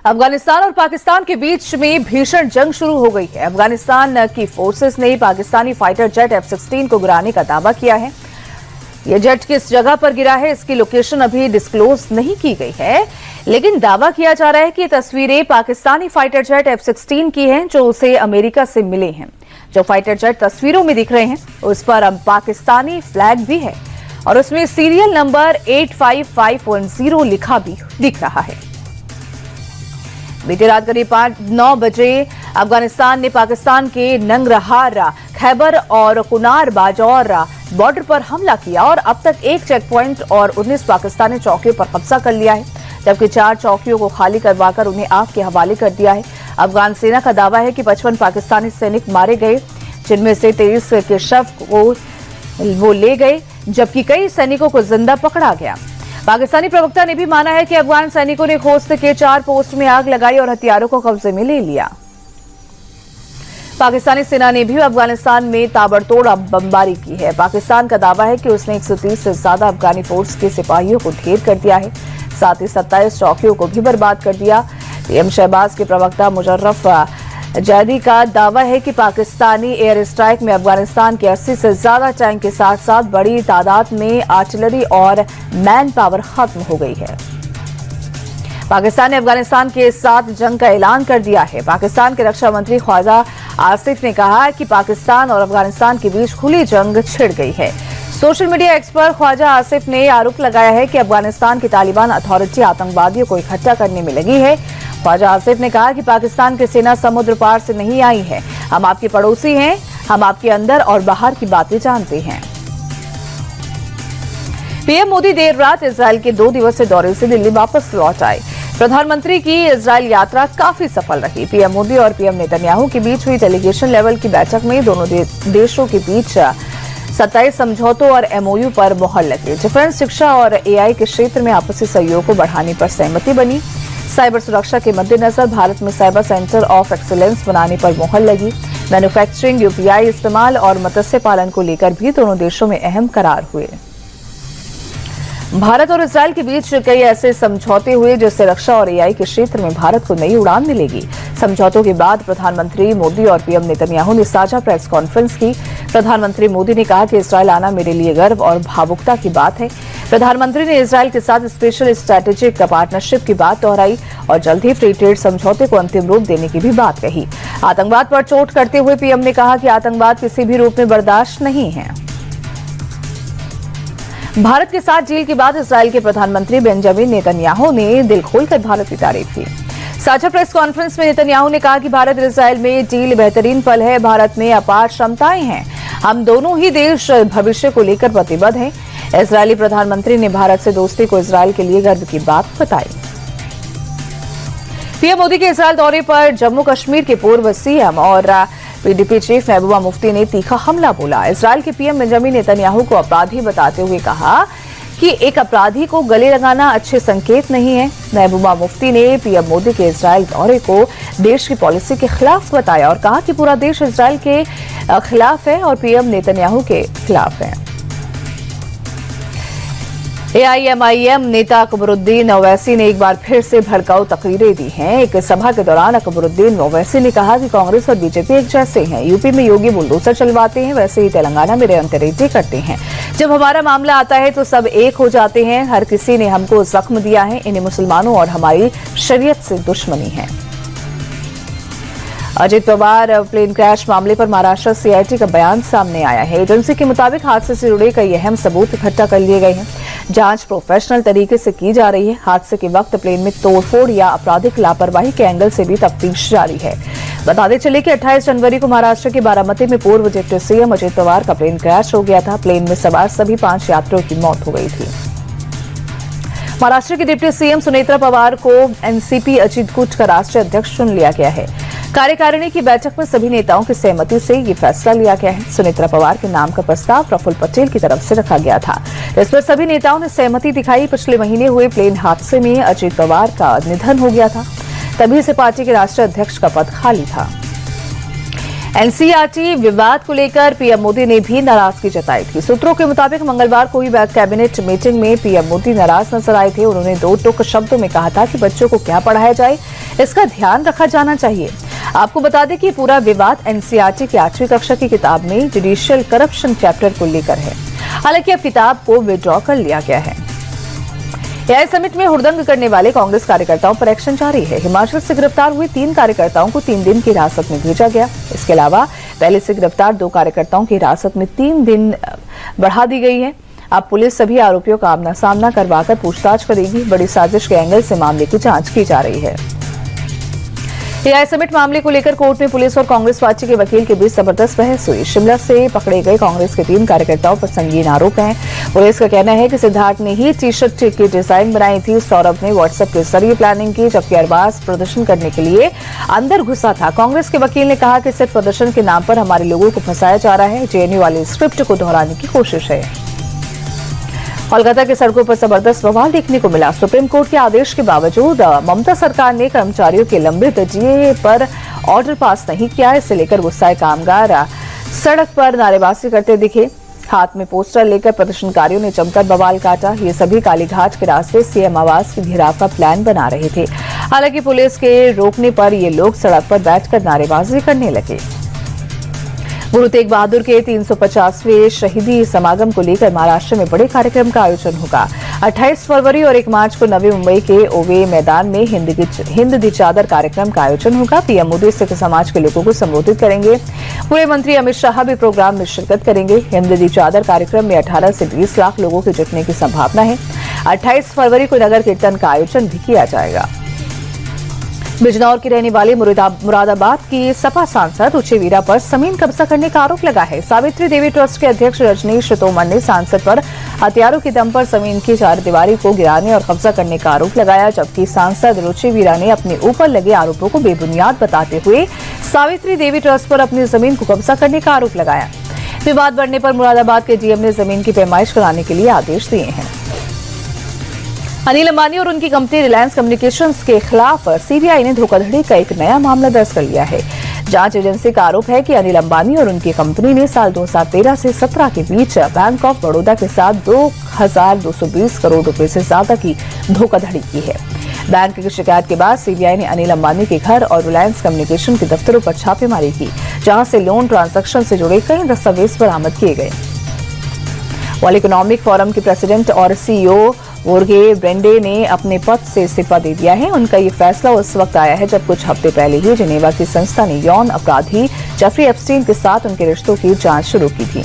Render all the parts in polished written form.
अफगानिस्तान और पाकिस्तान के बीच में भीषण जंग शुरू हो गई है। अफगानिस्तान की फोर्सेस ने पाकिस्तानी फाइटर जेट F-16 को गिराने का दावा किया है। यह जेट किस जगह पर गिरा है, इसकी लोकेशन अभी डिस्क्लोज नहीं की गई है, लेकिन दावा किया जा रहा है कि ये तस्वीरें पाकिस्तानी फाइटर जेट F-16 की हैं जो उसे अमेरिका से मिले हैं। जो फाइटर जेट तस्वीरों में दिख रहे हैं उस पर पाकिस्तानी फ्लैग भी है और उसमें सीरियल नंबर 85510 लिखा भी दिख रहा है। बीती रात करीब 9 बजे अफगानिस्तान ने पाकिस्तान के नंगरहार, खैबर और कुनार बाजौर बॉर्डर पर हमला किया और अब तक एक चेक पॉइंट और 19 पाकिस्तानी चौकियों पर कब्जा कर लिया है, जबकि 4 चौकियों को खाली करवाकर उन्हें आग के हवाले कर दिया है। अफगान सेना का दावा है कि 55 पाकिस्तानी सैनिक मारे गए, जिनमें से 23 के शव को वो ले गए, जबकि कई सैनिकों को जिंदा पकड़ा गया। पाकिस्तानी प्रवक्ता ने भी माना है कि अफगान सैनिकों ने खोस्त के 4 पोस्ट में आग लगाई और हथियारों को कब्जे में ले लिया। पाकिस्तानी सेना ने भी अफगानिस्तान में ताबड़तोड़ बमबारी की है। पाकिस्तान का दावा है कि उसने 130 से ज्यादा अफगानी फोर्स के सिपाहियों को ढेर कर दिया है, साथ ही 27 चौकियों को भी बर्बाद कर दिया। पीएम शहबाज के प्रवक्ता मुशर्रफ जैदी का दावा है कि पाकिस्तानी एयर स्ट्राइक में अफगानिस्तान के 80 से ज्यादा टैंक के साथ साथ बड़ी तादाद में आर्टिलरी और मैन पावर खत्म हो गई है। पाकिस्तान ने अफगानिस्तान के साथ जंग का ऐलान कर दिया है। पाकिस्तान के रक्षा मंत्री ख्वाजा आसिफ ने कहा कि पाकिस्तान और अफगानिस्तान के बीच खुली जंग छिड़ गई है। Social media expert Khawaja Asif ने आरोप लगाया है कि अफगानिस्तान की तालिबान अथॉरिटी आतंकवादियों को इकट्ठा करने में लगी है। ख्वाजा आसिफ ने कहा कि पाकिस्तान की सेना समुद्र पार से नहीं आई है, हम आपके पड़ोसी हैं, हम आपके अंदर और बाहर की बातें जानते हैं। पीएम मोदी देर रात इजरायल के 2 दिवसीय दौरे से दिल्ली वापस लौट आए। प्रधानमंत्री की इजरायल यात्रा काफी सफल रही। पीएम मोदी और पीएम नेतन्याहू के बीच हुई डेलीगेशन लेवल की बैठक में दोनों देशों के बीच 27 समझौतों और MOU पर मोहर लगी। डिफेंस, शिक्षा और AI के क्षेत्र में आपसी सहयोग को बढ़ाने पर सहमति बनी। साइबर सुरक्षा के मद्देनजर भारत में साइबर सेंटर ऑफ एक्सीलेंस बनाने पर मोहर लगी। मैन्युफैक्चरिंग, UPI इस्तेमाल और मत्स्य पालन को लेकर भी दोनों देशों में अहम करार हुए। भारत और इजरायल के बीच कई ऐसे समझौते हुए जिससे रक्षा और AI के क्षेत्र में भारत को नई उड़ान मिलेगी। समझौतों के बाद प्रधानमंत्री मोदी और पीएम नेतन्याहू ने साझा प्रेस कॉन्फ्रेंस की। प्रधानमंत्री मोदी ने कहा कि इजरायल आना मेरे लिए गर्व और भावुकता की बात है। प्रधानमंत्री ने इजरायल के साथ स्पेशल स्ट्रैटेजिक पार्टनरशिप की बात दोहराई और जल्द ही फ्री ट्रेड समझौते को अंतिम रूप देने की भी बात कही। आतंकवाद पर चोट करते हुए पीएम ने कहा कि आतंकवाद किसी भी रूप में बर्दाश्त नहीं है। भारत के साथ डील के बाद इजरायल के प्रधानमंत्री बेंजामिन नेतन्याहू ने दिल खोलकर भारत की तारीफ की। साझा प्रेस कॉन्फ्रेंस में नेतन्याहू ने कहा कि भारत इजरायल में डील बेहतरीन पल है। भारत में अपार क्षमताएं हैं, हम दोनों ही देश भविष्य को लेकर प्रतिबद्ध हैं। इजरायली प्रधानमंत्री ने भारत से दोस्ती को इजरायल के लिए गर्व की बात बताई। पीएम मोदी के इजरायल दौरे पर जम्मू कश्मीर के पूर्व CM और PDP चीफ महबूबा मुफ्ती ने तीखा हमला बोला। इजरायल के पीएम बेंजामिन नेतन्याहू को अपराधी बताते हुए कहा कि एक अपराधी को गले लगाना अच्छे संकेत नहीं है। महबूबा मुफ्ती ने पीएम मोदी के इजरायल दौरे को देश की पॉलिसी के खिलाफ बताया और कहा कि पूरा देश इजरायल के खिलाफ है और पीएम नेतन्याहू के खिलाफ है। AIMIM नेता अकबरुद्दीन ओवैसी ने एक बार फिर से भड़काऊ तकरीरें दी हैं। एक सभा के दौरान अकबरुद्दीन ओवैसी ने कहा कि कांग्रेस और बीजेपी एक जैसे हैं। यूपी में योगी बुलडोजर चलवाते हैं, वैसे ही तेलंगाना में रेवंत करते हैं। जब हमारा मामला आता है तो सब एक हो जाते हैं। हर किसी ने हमको जख्म दिया है। इन्हें मुसलमानों और हमारी शरीयत से दुश्मनी है। अजित पवार प्लेन क्रैश मामले पर महाराष्ट्र CIT का बयान सामने आया है। एजेंसी के मुताबिक हादसे से जुड़े कई अहम सबूत इकट्ठा कर लिए गए हैं। जांच प्रोफेशनल तरीके से की जा रही है। हादसे के वक्त प्लेन में तोड़फोड़ या आपराधिक लापरवाही के एंगल से भी तफ्तीश जारी है। बताते चले कि 28 जनवरी को महाराष्ट्र के बारामती में पूर्व डिप्टी CM अजित पवार का प्लेन क्रैश हो गया था। प्लेन में सवार सभी 5 यात्रियों की मौत हो गई थी। महाराष्ट्र की डिप्टी CM सुनेत्रा पवार को NCP अजित गुट का राष्ट्रीय अध्यक्ष चुन लिया गया है। कार्यकारिणी की बैठक में सभी नेताओं की सहमति से ये फैसला लिया गया है। सुनेत्रा पवार के नाम का प्रस्ताव प्रफुल्ल पटेल की तरफ से रखा गया था। इस पर सभी नेताओं ने सहमति दिखाई। पिछले महीने हुए प्लेन हादसे में अजित पवार का निधन हो गया था, तभी से पार्टी के राष्ट्रीय अध्यक्ष का पद खाली था। NCERT विवाद को लेकर पीएम मोदी ने भी नाराजगी जताई थी। सूत्रों के मुताबिक मंगलवार को हुई कैबिनेट मीटिंग में पीएम मोदी नाराज नजर आए थे। उन्होंने 2 टूक शब्दों में कहा था कि बच्चों को क्या पढ़ाया जाए, इसका ध्यान रखा जाना चाहिए। आपको बता दें कि पूरा विवाद एनसीईआरटी की 8वीं कक्षा की किताब में जुडिशियल करप्शन चैप्टर को लेकर है। हालांकि अब किताब को विड्रॉ कर लिया गया है। एआई समिट में हुड़दंग करने वाले कांग्रेस कार्यकर्ताओं पर एक्शन जारी है। हिमाचल से गिरफ्तार हुए 3 कार्यकर्ताओं को 3 दिन की हिरासत में भेजा गया। इसके अलावा पहले से गिरफ्तार 2 कार्यकर्ताओं की हिरासत में 3 दिन बढ़ा दी गई है। अब पुलिस सभी आरोपियों का आमना सामना करवाकर पूछताछ करेगी। बड़ी साजिश के एंगल से मामले की जांच की जा रही है। एआई समिट मामले को लेकर कोर्ट में पुलिस और कांग्रेस पार्टी के वकील के बीच जबरदस्त बहस हुई। शिमला से पकड़े गए कांग्रेस के 3 कार्यकर्ताओं पर संगीन आरोप हैं। पुलिस का कहना है कि सिद्धार्थ ने ही टी शर्ट की डिजाइन बनाई थी, सौरभ ने व्हाट्सएप के जरिए प्लानिंग की, जबकि अरबाज प्रदर्शन करने के लिए अंदर घुसा था। कांग्रेस के वकील ने कहा कि सिर्फ प्रदर्शन के नाम पर हमारे लोगों को फंसाया जा रहा है। जेएनयू वाले स्क्रिप्ट को दोहराने की कोशिश है। कोलकाता की सड़कों पर जबरदस्त बवाल देखने को मिला। सुप्रीम कोर्ट के आदेश के बावजूद ममता सरकार ने कर्मचारियों के लंबित जीए पर ऑर्डर पास नहीं किया। इसे लेकर गुस्साए कामगार सड़क पर नारेबाजी करते दिखे। हाथ में पोस्टर लेकर प्रदर्शनकारियों ने जमकर बवाल काटा। ये सभी कालीघाट के रास्ते सीएम आवास के घेराव का प्लान बना रहे थे। हालांकि पुलिस के रोकने पर ये लोग सड़क पर बैठकर नारेबाजी करने लगे। गुरु तेग बहादुर के 350वें शहीदी समागम को लेकर महाराष्ट्र में बड़े कार्यक्रम का आयोजन होगा। 28 फरवरी और 1 मार्च को नवी मुंबई के ओवे मैदान में हिंद दी चादर कार्यक्रम का आयोजन होगा। पीएम मोदी सिख समाज के लोगों को संबोधित करेंगे। पूरे मंत्री अमित शाह भी प्रोग्राम में शिरकत करेंगे। हिंद दी चादर कार्यक्रम में 18 से 20 लाख लोगों के जुटने की संभावना है। 28 फरवरी को नगर कीर्तन का आयोजन भी किया जाएगा। बिजनौर की रहने वाली मुरादाबाद की सपा सांसद रुचि वीरा पर जमीन कब्जा करने का आरोप लगा है। सावित्री देवी ट्रस्ट के अध्यक्ष रजनीश तोमर ने सांसद पर हथियारों के दम पर जमीन की चारदीवारी को गिराने और कब्जा करने का आरोप लगाया, जबकि सांसद रुचि वीरा ने अपने ऊपर लगे आरोपों को बेबुनियाद बताते हुए सावित्री देवी ट्रस्ट पर अपनी जमीन को कब्जा करने का आरोप लगाया। विवाद बढ़ने पर मुरादाबाद के डीएम ने जमीन की पैमाइश कराने के लिए आदेश दिए हैं। अनिल अंबानी और उनकी कंपनी रिलायंस कम्युनिकेशंस के खिलाफ सीबीआई ने धोखाधड़ी का एक नया मामला दर्ज कर लिया है। जांच एजेंसी का आरोप है कि अनिल अंबानी और उनकी कंपनी ने साल 2013 से 17 के बीच बैंक ऑफ बड़ौदा के साथ 2,220 करोड़ रुपए से ज्यादा की धोखाधड़ी की है। बैंक की शिकायत के बाद सीबीआई ने अनिल अंबानी के घर और रिलायंस कम्युनिकेशन के दफ्तरों पर छापेमारी की, जहां से लोन ट्रांजैक्शन से जुड़े कई दस्तावेज बरामद किए गए। वर्ल्ड इकोनॉमिक फोरम के प्रेसिडेंट और सीईओ ओर्गे ब्रेंडे ने अपने पद से इस्तीफा दे दिया है। उनका ये फैसला उस वक्त आया है जब कुछ हफ्ते पहले ही जिनेवा की संस्था ने यौन अपराधी जेफरी एप्स्टीन के साथ उनके रिश्तों की जांच शुरू की थी।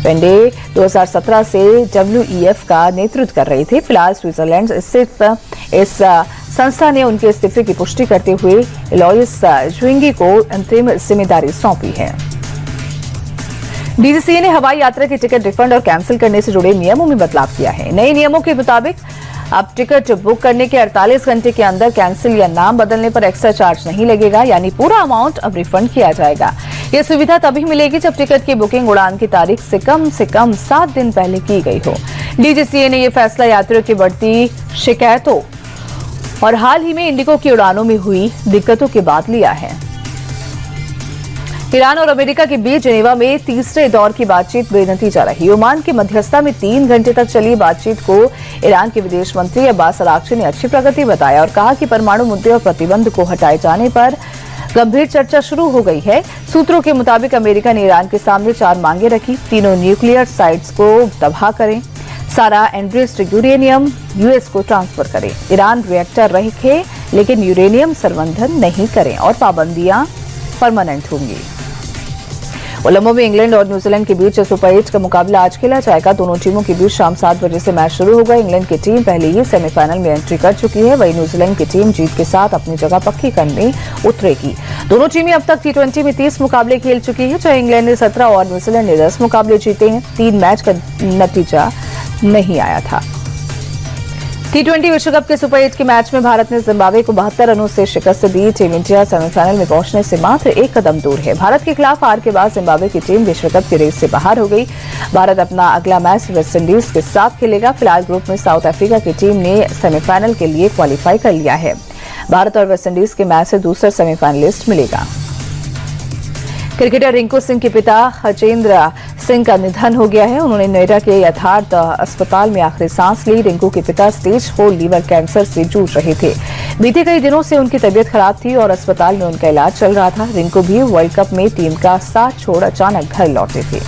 ब्रेंडे 2017 से डब्ल्यूईएफ का नेतृत्व कर रहे थे। फिलहाल स्विट्जरलैंड स्थित इस संस्था ने उनके इस्तीफे की पुष्टि करते हुए एलॉयस ज्विंगी को अंतरिम जिम्मेदारी सौंपी है। डीजीसीए ने हवाई यात्रा की टिकट रिफंड और कैंसिल करने से जुड़े नियमों में बदलाव किया है। नए नियमों के मुताबिक अब टिकट बुक करने के 48 घंटे के अंदर कैंसिल या नाम बदलने पर एक्स्ट्रा चार्ज नहीं लगेगा, यानी पूरा अमाउंट अब रिफंड किया जाएगा। यह सुविधा तभी मिलेगी जब टिकट की बुकिंग उड़ान की तारीख से कम 7 दिन पहले की गई हो। डीजीसीए ने यह फैसला यात्रियों की बढ़ती शिकायतों और हाल ही में इंडिगो की उड़ानों में हुई दिक्कतों के बाद लिया है। ईरान और अमेरिका के बीच जिनेवा में तीसरे दौर की बातचीत बेनतीजा रही। ओमान की मध्यस्थता में 3 घंटे तक चली बातचीत को ईरान के विदेश मंत्री अब्बास अरागची ने अच्छी प्रगति बताया और कहा कि परमाणु मुद्दे और प्रतिबंध को हटाए जाने पर गंभीर चर्चा शुरू हो गई है। सूत्रों के मुताबिक अमेरिका ने ईरान के सामने 4 मांगे रखी। तीनों न्यूक्लियर साइट्स को तबाह करें, सारा एनरिच्ड यूरेनियम यूएस को ट्रांसफर करें, ईरान रिएक्टर रखे लेकिन यूरेनियम संवर्धन नहीं करें और पाबंदियां परमानेंट होंगी। कोलंबो में इंग्लैंड और न्यूजीलैंड के बीच सुपर 8 का मुकाबला आज खेला जाएगा। दोनों टीमों के बीच शाम 7 बजे से मैच शुरू होगा। इंग्लैंड की टीम पहले ही सेमीफाइनल में एंट्री कर चुकी है, वहीं न्यूजीलैंड की टीम जीत के साथ अपनी जगह पक्की करने उतरेगी। दोनों टीमें अब तक टी20 में 30 मुकाबले खेल चुकी है, जहां इंग्लैंड ने 17 और न्यूजीलैंड ने 10 मुकाबले जीते हैं। 3 मैच का नतीजा नहीं आया था। टी20 विश्व कप के सुपर 8 के मैच में भारत ने जिम्बाब्वे को 72 रनों से शिकस्त दी। टीम इंडिया सेमीफाइनल में पहुंचने से मात्र 1 कदम दूर है। भारत के खिलाफ हार के बाद जिम्बाब्वे की टीम विश्व कप की रेस से बाहर हो गई। भारत अपना अगला मैच वेस्टइंडीज के साथ खेलेगा। फिलहाल ग्रुप में साउथ अफ्रीका की टीम ने सेमीफाइनल के लिए क्वालिफाई कर लिया है। भारत और वेस्टइंडीज के मैच से दूसरा सेमीफाइनलिस्ट मिलेगा। क्रिकेटर रिंकू सिंह के पिता हजेंद्र सिंह का निधन हो गया है। उन्होंने नोएडा के यथार्थ अस्पताल में आखिरी सांस ली। रिंकू के पिता स्टेज 4 लीवर कैंसर से जूझ रहे थे। बीते कई दिनों से उनकी तबीयत खराब थी और अस्पताल में उनका इलाज चल रहा था। रिंकू भी वर्ल्ड कप में टीम का साथ छोड़ अचानक घर लौटे थे।